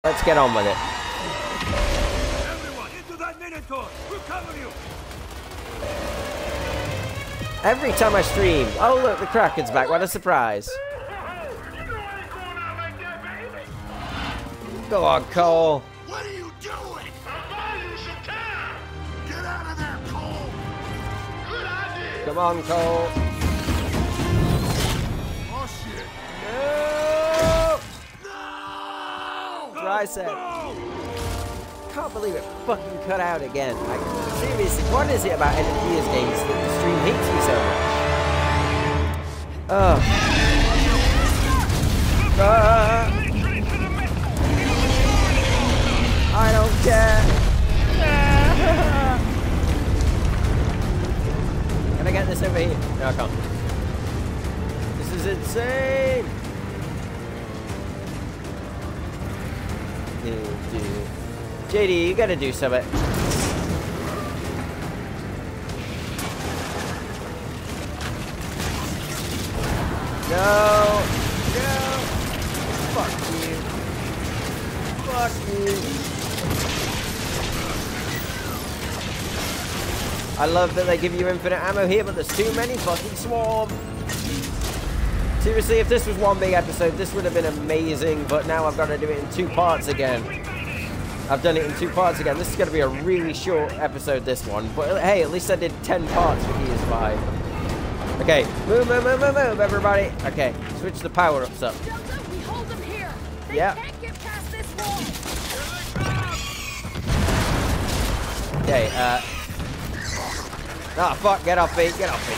Let's get on with it. Everyone, into that Minotaur! We'll cover you! Every time I stream. Oh, look, the Kraken's back. What a surprise. Go on, Cole. What are you doing? I'm buying you some time. Get out of there, Cole. Good idea. Come on, Cole. Oh, shit. No! No! Tricep. Can't believe it fucking cut out again. Like, seriously, what is it about NFT's games that the stream hates me so much? I don't care. Can I get this over here? No, I can't. This is insane. Dude. JD, you gotta do something. No! Fuck you. Fuck you. I love that they give you infinite ammo here, but there's too many fucking swarm. Seriously, if this was one big episode, this would have been amazing, but now I've got to do it in 2 parts again. I've done it in 2 parts again. This is going to be a really short episode, this one. But hey, at least I did 10 parts for PS5. Okay, move, everybody. Okay, switch the power-ups up. Delta, we hold them here. They can't get past this wall. Okay, oh, fuck, get off me, get off me.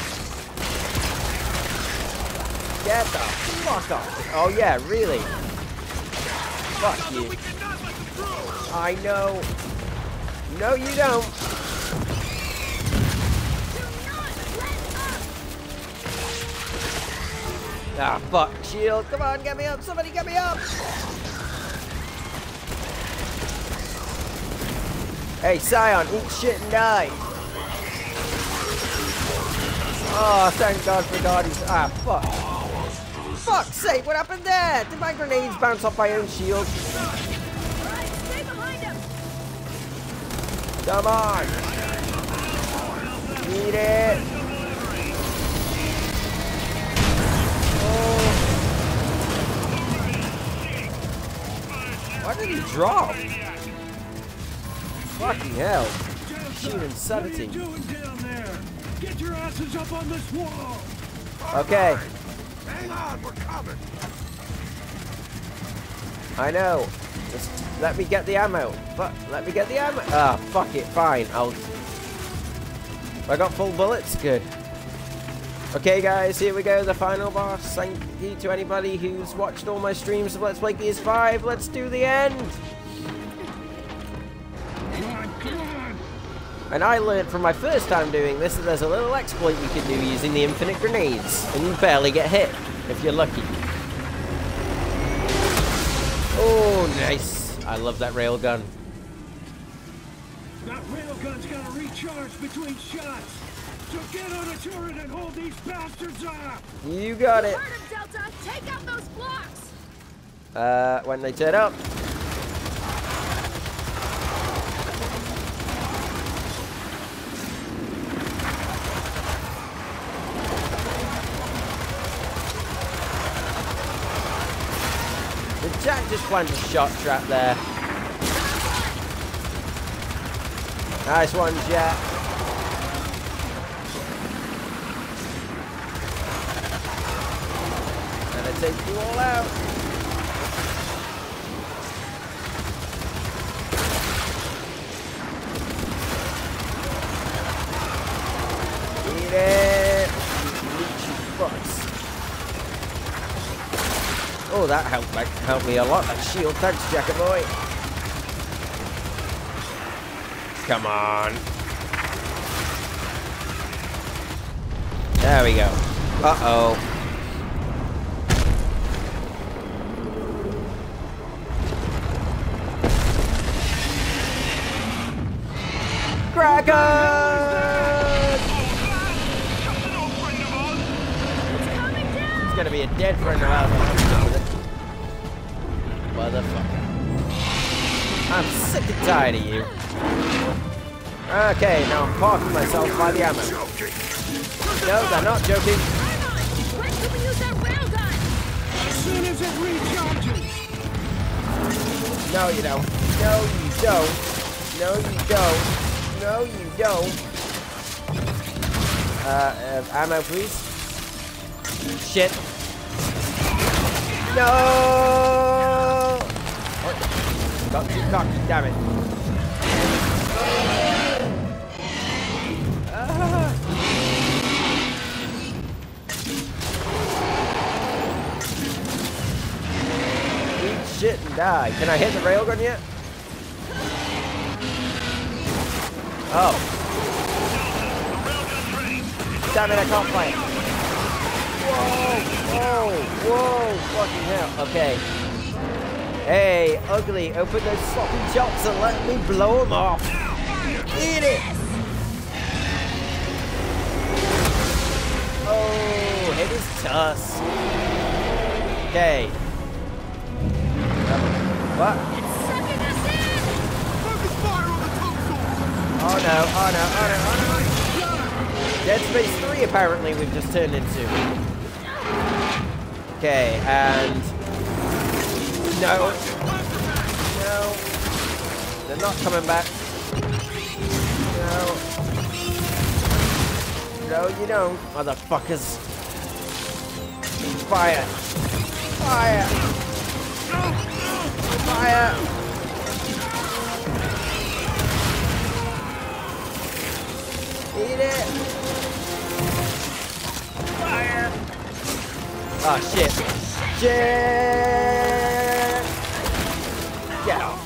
Get the fuck off. Oh, yeah, really? Fuck you. I know. No, you don't. Ah, fuck. Shield. Come on, get me up. Somebody get me up. Hey, Scion, eat shit and die. Oh, thank God for God. Ah, fuck. Fuck's sake, what happened there? Did my grenades bounce off my own shield? Come on! Eat it! Oh. Why did he drop? Fucking hell. Sheer insanity. What are you doing down there? Get your asses up on this wall! Okay. Hang on, we're coming. I know. Just let me get the ammo. But let me get the ammo. Ah, fuck it. Fine. I got full bullets. Good. Okay, guys. Here we go. The final boss. Thank you to anybody who's watched all my streams of Let's Play PS5. Let's do the end. Come on! And I learned from my first time doing this that there's a little exploit you can do using the infinite grenades. And you barely get hit if you're lucky. Oh, nice. I love that railgun. That railgun's gotta recharge between shots. So get on a turret and hold these bastards up! You got it. Heard him, Delta. Take out those blocks. When they turn up. Jack just planted a shot trap there. Nice one, Jack. And I take you all out. Eat it. Leechy fucks. Oh, that helped me a lot. That shield. Thanks, Jacker boy. Come on. There we go. Uh-oh. Kraken! It's gonna be a dead friend of ours. Motherfucker. I'm sick and tired of you. Okay, now I'm parking myself by the ammo. No, they're not joking. When can we use that railgun? As soon as it recharges. No, you don't. No, you don't. No, you don't. No, you don't. Ammo, please. Shit. No! Oh, got too cocky, damn it. Eat shit and die. Can I hit the railgun yet? Oh. Damn it, I can't fight. Whoa, whoa, fucking hell. Okay. Hey, ugly, open those sloppy chops and let me blow them off. Eat it! Oh, hit his tusk. Okay. What? It's sucking us in! Focus fire on the console! Oh no, oh no, oh no, oh no. Dead Space 3 apparently we've just turned into. Okay, and... No. No. They're not coming back. No. No, you don't, motherfuckers. Fire. Fire. Fire. Eat it. Fire. Oh, shit. Shit. Get off.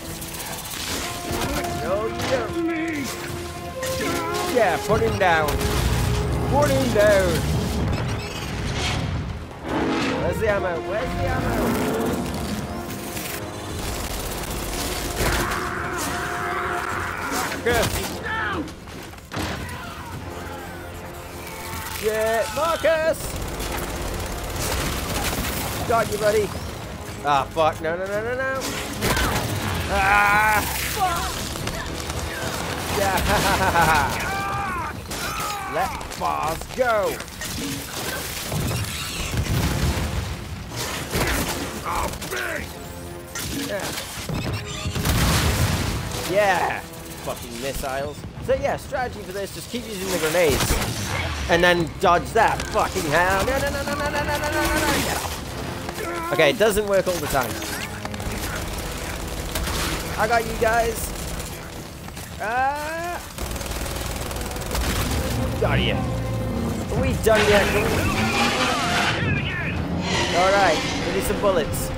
No, you don't. Yeah, put him down. Put him down. Where's the ammo? Where's the ammo? Marcus! Shit, Marcus! Got you, buddy. Ah, fuck. No, no, no, no, no. Ah! Fuck! Yeah! Let bars go! Oh, big! Yeah. Yeah! Fucking missiles. So yeah, strategy for this, just keep using the grenades. And then dodge that. Fucking hell. No, no, no, no, no, no, no, no, no, no. Get off. Okay, it doesn't work all the time. I got you guys. Got you. Are we done yet? Alright, give me some bullets.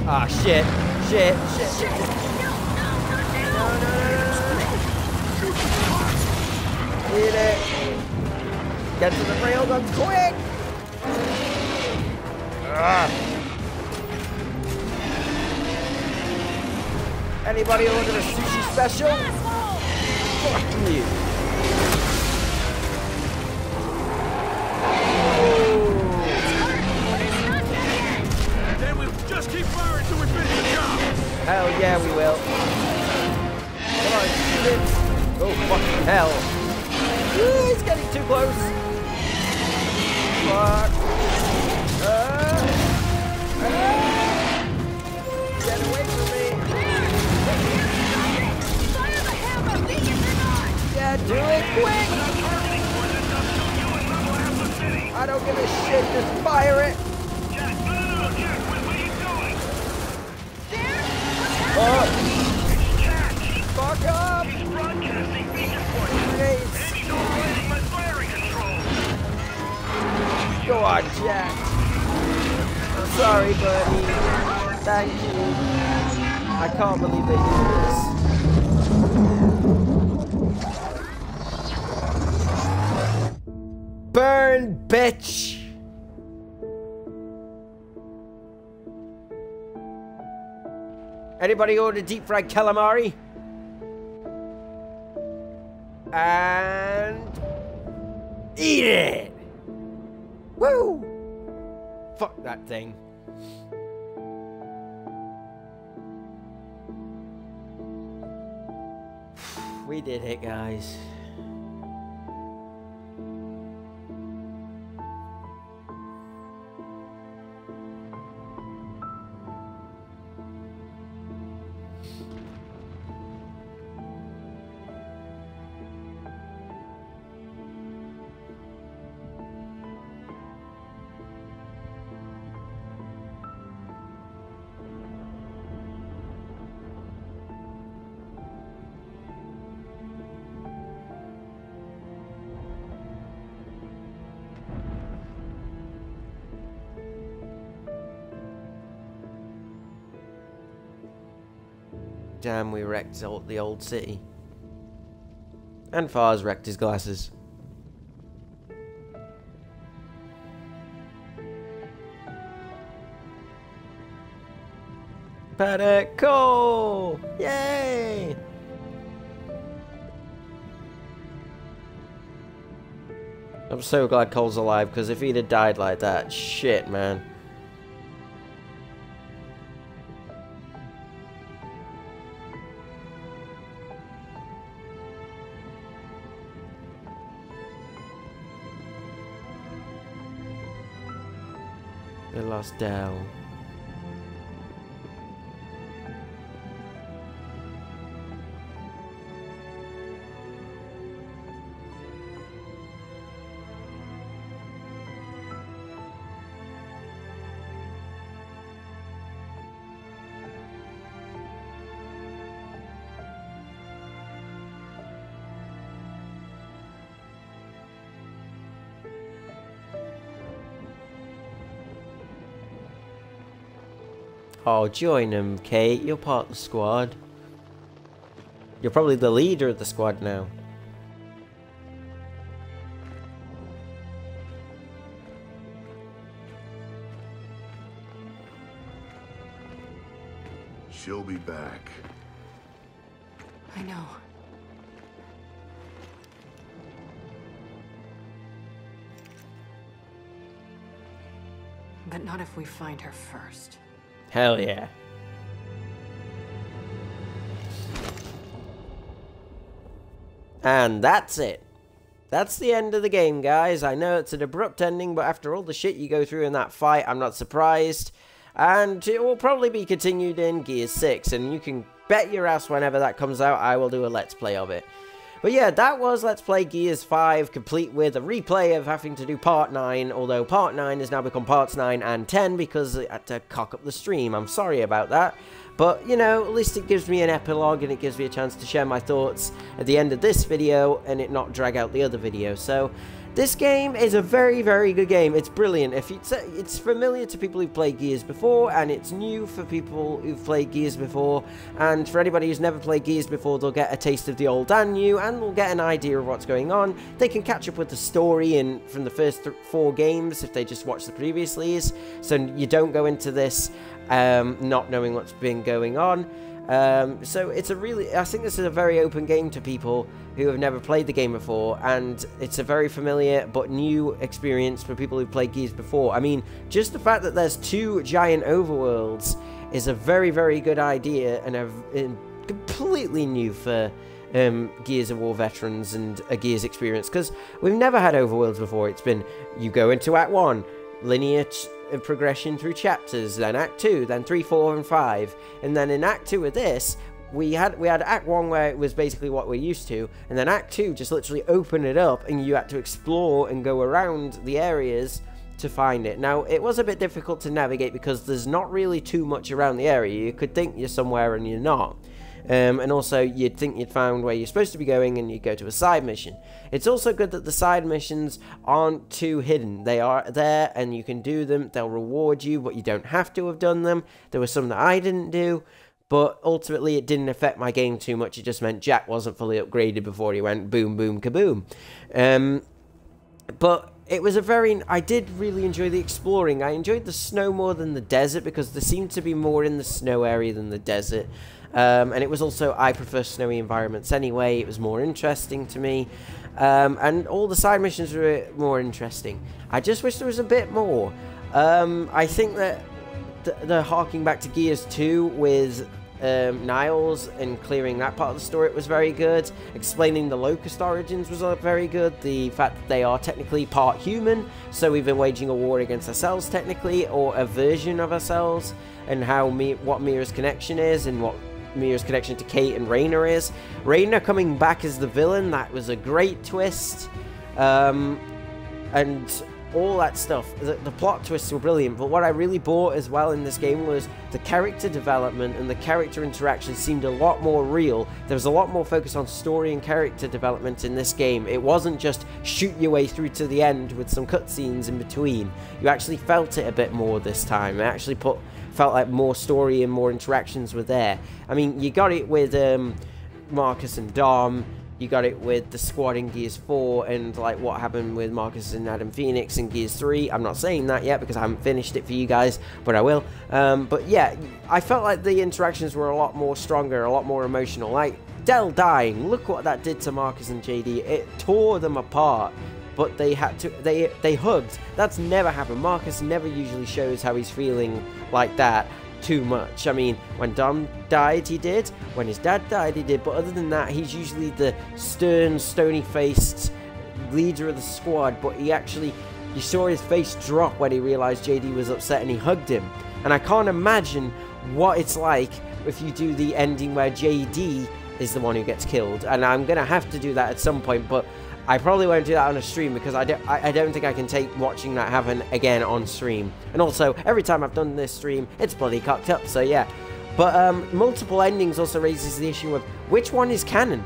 Ah, shit. Shit, shit, shit. No, no, no, no, no. Eat it. Get to the railgun quick. Ah. Anybody order a sushi special? Fuck you. Then we'll just keep firing till we finish the job! Hell yeah, we will. Come on, shoot it. Oh, fucking hell. Ooh, he's getting too close. Fuck. Get away from me. Fire the hammer, beacons or not! Yeah, do it quick. I don't give a shit, just fire it. There? Oh. Fuck up. Grenades. Go on, Jack. I'm sorry, buddy. Thank you. I can't believe they do this. Burn, bitch! Anybody order deep fried calamari? And eat it! Woo! Fuck that thing. We did it, guys. Damn, we wrecked the old city. And Far's wrecked his glasses. Paddock Cole! Yay! I'm so glad Cole's alive, because if he'd have died like that, shit, man. They lost Dell. Oh, join them, Kate. You're part of the squad. You're probably the leader of the squad now. She'll be back. I know. But not if we find her first. Hell yeah. And that's it. That's the end of the game, guys. I know it's an abrupt ending, but after all the shit you go through in that fight, I'm not surprised. And it will probably be continued in Gears 6, and you can bet your ass whenever that comes out, I will do a Let's Play of it. But yeah, that was Let's Play Gears 5, complete with a replay of having to do Part 9, although Part 9 has now become Parts 9 and 10 because I had to cock up the stream. I'm sorry about that. But, you know, at least it gives me an epilogue and it gives me a chance to share my thoughts at the end of this video and it not drag out the other video. So, this game is a very, very good game. It's brilliant. It's familiar to people who've played Gears before, and it's new for people who've played Gears before. And for anybody who's never played Gears before, they'll get a taste of the old and new, and they'll get an idea of what's going on. They can catch up with the story from the first 4 games if they just watch the previously. So you don't go into this not knowing what's been going on. So it's I think this is a very open game to people who have never played the game before, and it's a very familiar but new experience for people who've played Gears before. I mean, just the fact that there's 2 giant overworlds is a very, very good idea, and completely new for Gears of War veterans and a Gears experience, because we've never had overworlds before. It's been, you go into Act 1, linear progression through chapters, then Act 2, then 3, 4, and 5, and then in Act 2 of this, we had Act 1 where it was basically what we're used to, and then Act 2 just literally opened it up, and you had to explore and go around the areas to find it. Now, it was a bit difficult to navigate because there's not really too much around the area. You could think you're somewhere and you're not. And also, you'd think you'd found where you're supposed to be going and you go to a side mission. It's also good that the side missions aren't too hidden. They are there and you can do them. They'll reward you, but you don't have to have done them. There were some that I didn't do, but ultimately it didn't affect my game too much. It just meant Jack wasn't fully upgraded before he went boom, boom, kaboom. But it was I did really enjoy the exploring. I enjoyed the snow more than the desert because there seemed to be more in the snow area than the desert. And it was also, I prefer snowy environments anyway. It was more interesting to me. And all the side missions were more interesting. I just wish there was a bit more. I think that the harking back to Gears 2 with Niles and clearing that part of the story, it was very good. Explaining the Locust origins was very good. The fact that they are technically part human, so we've been waging a war against ourselves technically, or a version of ourselves, and how what Mira's connection is, and what Mira's connection to Kate and Raina is. Raina coming back as the villain, that was a great twist. And all that stuff. The plot twists were brilliant, but what I really bought as well in this game was the character development, and the character interaction seemed a lot more real. There was a lot more focus on story and character development in this game. It wasn't just shoot your way through to the end with some cutscenes in between. You actually felt it a bit more this time. It actually felt like more story and more interactions were there. I mean, you got it with Marcus and Dom. You got it with the squad in Gears 4, and like what happened with Marcus and Adam Phoenix in Gears 3. I'm not saying that yet because I haven't finished it for you guys, but I will. But yeah, I felt like the interactions were a lot more stronger, a lot more emotional. Like Del dying, look what that did to Marcus and JD. It tore them apart, but they had to, they hugged. That's never happened. Marcus never usually shows how he's feeling like that too much. I mean, when Dom died, he did. When his dad died, he did. But other than that, he's usually the stern, stony-faced leader of the squad. But he actually, you saw his face drop when he realized JD was upset, and he hugged him. And I can't imagine what it's like if you do the ending where JD is the one who gets killed. And I'm gonna have to do that at some point, but I probably won't do that on a stream because I don't think I can take watching that happen again on stream. And also, every time I've done this stream, it's bloody cocked up, so yeah. But multiple endings also raises the issue of which one is canon?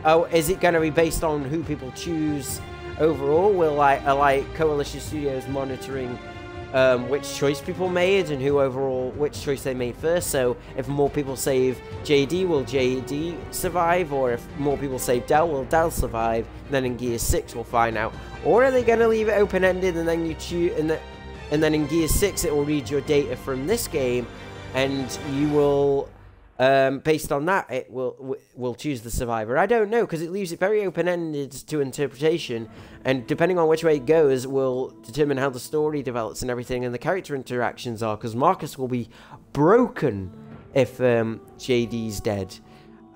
Oh, is it going to be based on who people choose overall? Are like Coalition Studios monitoring which choice people made and which choice they made first? So if more people save JD, will JD survive? Or if more people save Del, will Del survive? Then in Gears 6 we'll find out. Or are they going to leave it open-ended, and then you choose, and then in Gears 6 it will read your data from this game, and you will, based on that, it will choose the survivor. I don't know, because it leaves it very open-ended to interpretation, and depending on which way it goes will determine how the story develops and everything, and the character interactions are, because Marcus will be broken if JD's dead,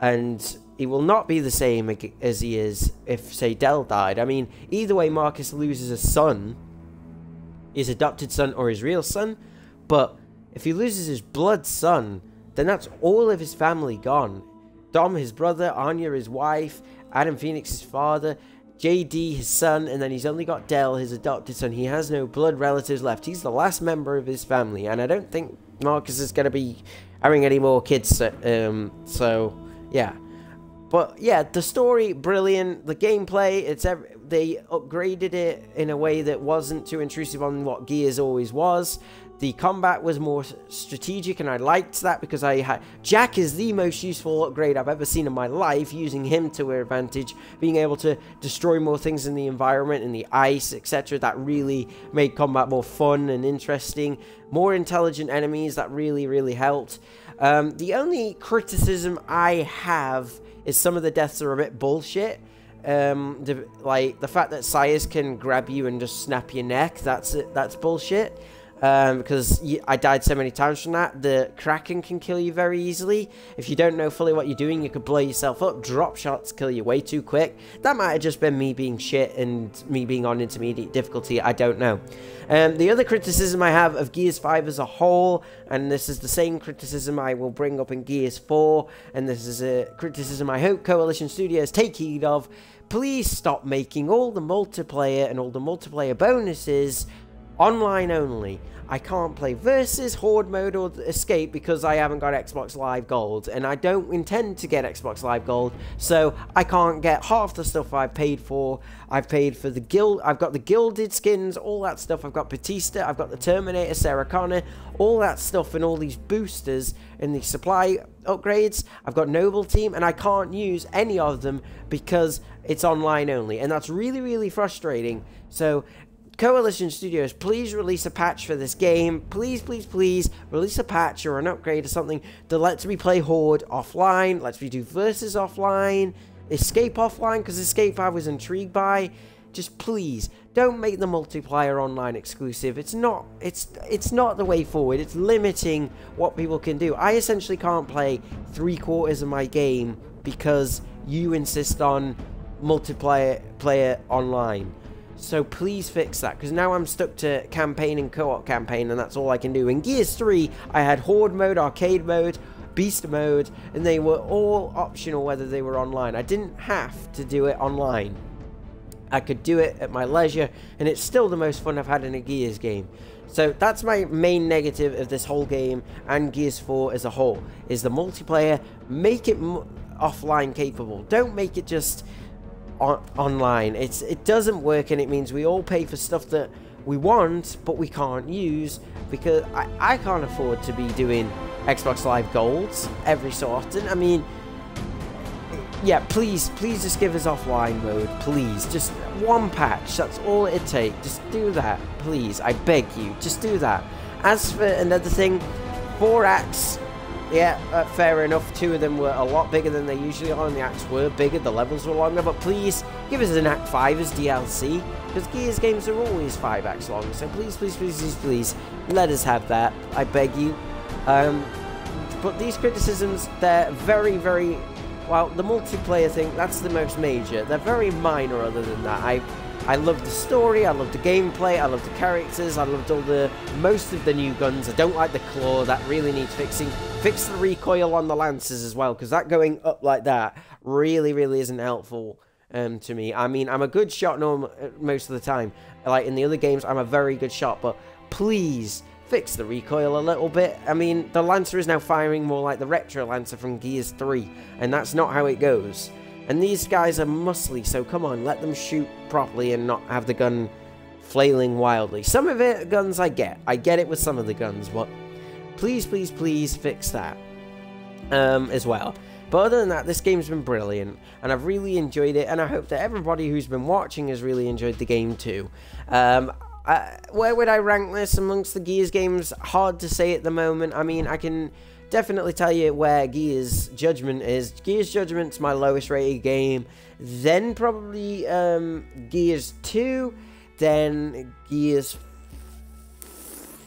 and he will not be the same as he is if, say, Del died. I mean, either way, Marcus loses a son, his adopted son or his real son, but if he loses his blood son, then that's all of his family gone. Dom, his brother, Anya, his wife, Adam Phoenix, his father, JD, his son, and then he's only got Del, his adopted son. He has no blood relatives left. He's the last member of his family, and I don't think Marcus is going to be having any more kids, so yeah. But yeah, the story, brilliant. The gameplay, they upgraded it in a way that wasn't too intrusive on what Gears always was. The combat was more strategic, and I liked that because Jack is the most useful upgrade I've ever seen in my life, using him to our advantage, being able to destroy more things in the environment, in the ice, etc. That really made combat more fun and interesting. More intelligent enemies, that really, really helped. The only criticism I have is some of the deaths are a bit bullshit. Like the fact that Sires can grab you and just snap your neck, that's bullshit. Because I died so many times from that. The Kraken can kill you very easily. If you don't know fully what you're doing, you could blow yourself up. Drop shots kill you way too quick. That might have just been me being shit and me being on intermediate difficulty. I don't know. The other criticism I have of Gears 5 as a whole, and this is the same criticism I will bring up in Gears 4, and this is a criticism I hope Coalition Studios take heed of. Please stop making all the multiplayer and all the multiplayer bonuses online only. I can't play Versus, Horde mode, or Escape because I haven't got Xbox Live Gold, and I don't intend to get Xbox Live Gold, so I can't get half the stuff I've paid for. I've paid for the guild, I've got the gilded skins, all that stuff. I've got Batista, I've got the Terminator, Sarah Connor, all that stuff, and all these boosters and the supply upgrades. I've got Noble Team, and I can't use any of them because it's online only, and that's really, really frustrating. So Coalition Studios, please release a patch for this game. Please, please, please release a patch or an upgrade or something that lets me play Horde offline, lets me do Versus offline, Escape offline, because Escape I was intrigued by. Just please, don't make the multiplayer online exclusive. It's not the way forward. It's limiting what people can do. I essentially can't play 3/4 of my game because you insist on multiplayer online. So please fix that, because now I'm stuck to campaign and co-op campaign, and that's all I can do. In Gears 3, I had Horde mode, Arcade mode, Beast mode, and they were all optional whether they were online. I didn't have to do it online. I could do it at my leisure, and it's still the most fun I've had in a Gears game. So that's my main negative of this whole game and Gears 4 as a whole, is the multiplayer. Make it offline capable. Don't make it just online. It doesn't work, and it means we all pay for stuff that we want but we can't use, because I can't afford to be doing Xbox Live Golds every so often. I mean, yeah, please just give us offline mode, please. Just one patch, that's all it'd take. Just do that, please. I beg you, just do that. As for another thing, 4 acts, yeah, fair enough. 2 of them were a lot bigger than they usually are, and the acts were bigger, the levels were longer, but please, give us an Act 5 as DLC, because Gears games are always 5 acts long, so please, let us have that, I beg you. But these criticisms, they're very, very... Well, the multiplayer thing, that's the most major. They're very minor other than that. I love the story, I love the gameplay, I love the characters, I loved most of the new guns. I don't like the claw, that really needs fixing. Fix the recoil on the Lancers as well, because that going up like that really, really isn't helpful to me. I mean, I'm a good shot most of the time. Like in the other games, I'm a very good shot, but please... fix the recoil a little bit. I mean, the Lancer is now firing more like the Retro Lancer from Gears 3, and that's not how it goes. And these guys are muscly, so come on, let them shoot properly and not have the gun flailing wildly. Some of it, guns I get it with some of the guns, but please fix that as well. But other than that, this game's been brilliant, and I've really enjoyed it, and I hope that everybody who's been watching has really enjoyed the game too. Where would I rank this amongst the Gears games? Hard to say at the moment. I mean, I can definitely tell you where Gears Judgment is. Gears Judgment's my lowest rated game. Then probably Gears 2. Then Gears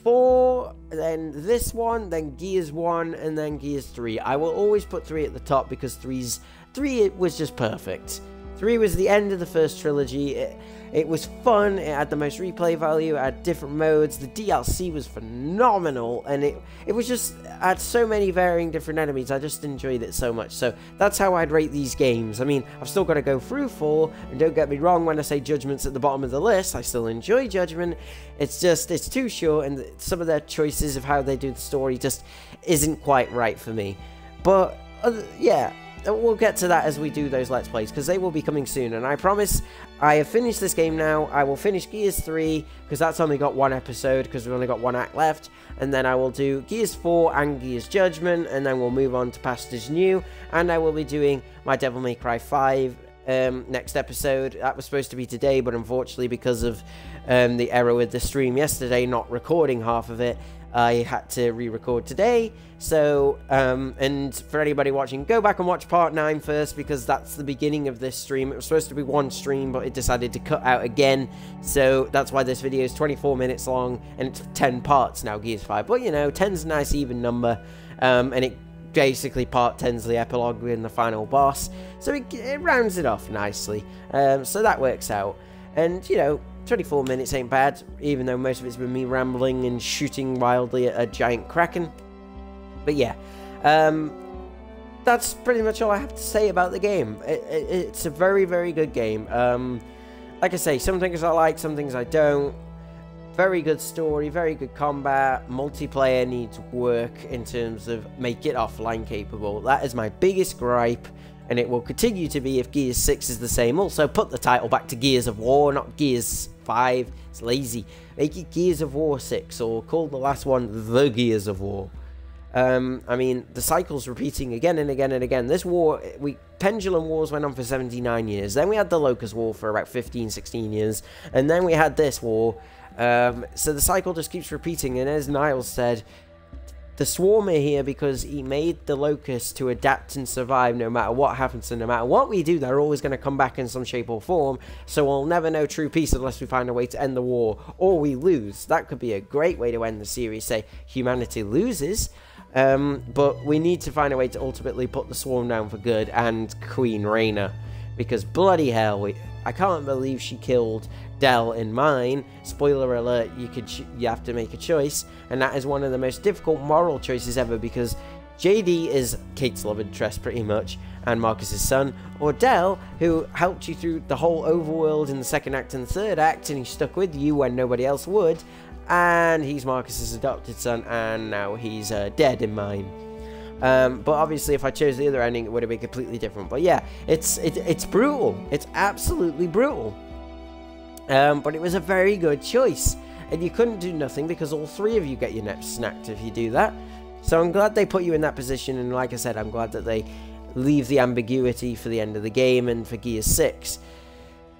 4. Then this one. Then Gears 1. And then Gears 3. I will always put 3 at the top because 3 was just perfect. 3 was the end of the first trilogy. It was fun, it had the most replay value, it had different modes, the DLC was phenomenal, and it was just, had so many varying different enemies. I just enjoyed it so much. So that's how I'd rate these games. I mean, I've still got to go through 4, and don't get me wrong, when I say Judgment's at the bottom of the list, I still enjoy Judgment. It's just, it's too short, and some of their choices of how they do the story just isn't quite right for me. But, yeah. We'll get to that as we do those Let's Plays, because they will be coming soon, and I promise I have finished this game now. I will finish Gears 3, because that's only got 1 episode, because we've only got 1 act left, and then I will do Gears 4 and Gears Judgment, and then we'll move on to Past is New, and I will be doing my Devil May Cry 5 next episode. That was supposed to be today, but unfortunately, because of the error with the stream yesterday, not recording half of it, I had to re-record today. So, and for anybody watching, go back and watch part 9 first, because that's the beginning of this stream. It was supposed to be 1 stream, but it decided to cut out again. So that's why this video is 24 minutes long, and it's 10 parts now, Gears 5. But, you know, 10's a nice even number, and it basically part 10's the epilogue and the final boss. So it rounds it off nicely. So that works out. And, you know, 24 minutes ain't bad, even though most of it's been me rambling and shooting wildly at a giant Kraken. But yeah, that's pretty much all I have to say about the game. It's a very, very good game. Like I say, some things I like, some things I don't. Very good story, very good combat. Multiplayer needs work in terms of make it offline capable. That is my biggest gripe, and it will continue to be if Gears 6 is the same. Also, put the title back to Gears of War, not Gears 5. It's lazy. Make it Gears of War 6, or call the last one The Gears of War. I mean, the cycle's repeating again and again and again. This war, Pendulum Wars went on for 79 years. Then we had the Locust War for about 15, 16 years. And then we had this war. So the cycle just keeps repeating. And as Niles said, the Swarm are here because he made the Locusts to adapt and survive no matter what happens, and no matter what we do, they're always going to come back in some shape or form, so we'll never know true peace unless we find a way to end the war, or we lose. That could be a great way to end the series, say humanity loses, but we need to find a way to ultimately put the Swarm down for good, and Queen Rhaena, because bloody hell, I can't believe she killed Del in mine. Spoiler alert, you have to make a choice, and that is one of the most difficult moral choices ever, because JD is Kate's love interest pretty much, and Marcus's son, or Del, who helped you through the whole overworld in the second act and the third act, and he stuck with you when nobody else would, and he's Marcus's adopted son, and now he's dead in mine. But obviously if I chose the other ending, it would have been completely different. But yeah, it's brutal. It's absolutely brutal. But it was a very good choice, and you couldn't do nothing because all three of you get your necks snapped if you do that. So I'm glad they put you in that position, and like I said, I'm glad that they leave the ambiguity for the end of the game and for Gears 6.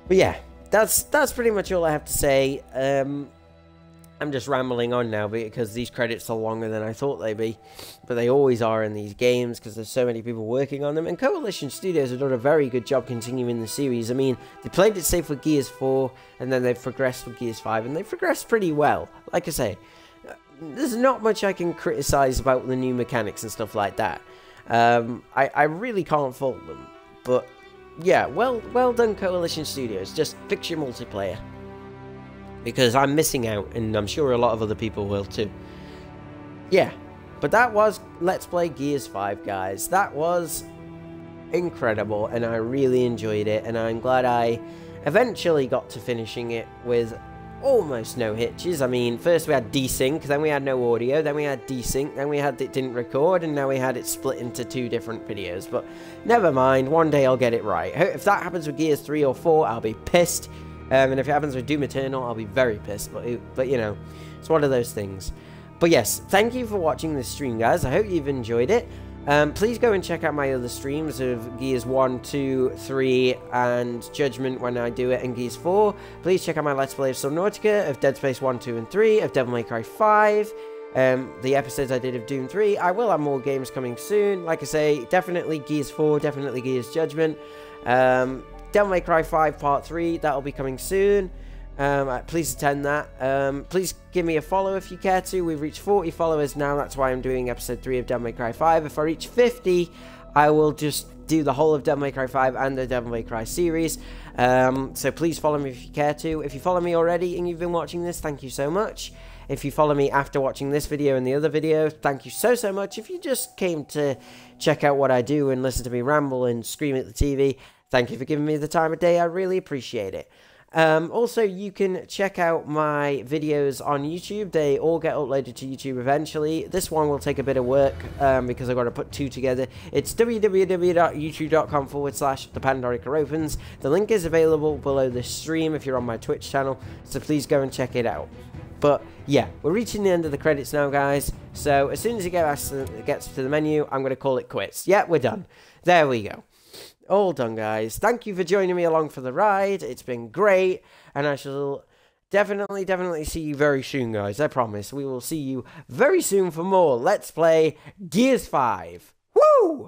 But yeah, that's pretty much all I have to say. I'm just rambling on now because these credits are longer than I thought they'd be, but they always are in these games because there's so many people working on them, and Coalition Studios have done a very good job continuing the series. I mean, they played it safe with Gears 4, and then they've progressed with Gears 5, and they've progressed pretty well. Like I say, there's not much I can criticize about the new mechanics and stuff like that. I really can't fault them, but yeah, well done Coalition Studios. Just fix your multiplayer, because I'm missing out, and I'm sure a lot of other people will too. Yeah, but that was Let's Play Gears 5, guys. That was incredible, and I really enjoyed it, and I'm glad I eventually got to finishing it with almost no hitches. I mean, first we had desync, then we had no audio, then we had desync, then we had it didn't record, and now we had it split into 2 different videos. But never mind, one day I'll get it right. If that happens with Gears 3 or 4, I'll be pissed. And if it happens with Doom Eternal, I'll be very pissed, but you know, it's one of those things. But yes, thank you for watching this stream, guys. I hope you've enjoyed it. Please go and check out my other streams of Gears 1, 2, 3, and Judgment when I do it, and Gears 4. Please check out my Let's Play of Subnautica, of Dead Space 1, 2, and 3, of Devil May Cry 5, the episodes I did of Doom 3. I will have more games coming soon. Like I say, definitely Gears 4, definitely Gears Judgment. Devil May Cry 5 Part 3, that'll be coming soon. Please attend that. Please give me a follow if you care to. We've reached 40 followers now. That's why I'm doing episode 3 of Devil May Cry 5. If I reach 50, I will just do the whole of Devil May Cry 5 and the Devil May Cry series. So please follow me if you care to. If you follow me already and you've been watching this, thank you so much. If you follow me after watching this video and the other video, thank you so much. If you just came to check out what I do and listen to me ramble and scream at the TV, thank you for giving me the time of day. I really appreciate it. Also, you can check out my videos on YouTube. They all get uploaded to YouTube eventually. This one will take a bit of work because I've got to put 2 together. It's www.youtube.com/ThePandoricaOpens. The link is available below this stream if you're on my Twitch channel, so please go and check it out. But yeah, we're reaching the end of the credits now, guys. So as soon as it gets to the menu, I'm going to call it quits. Yeah, we're done. There we go. All done, guys. Thank you for joining me along for the ride. It's been great, and I shall definitely see you very soon, guys. I promise. We will see you very soon for more Let's Play Gears 5. Woo!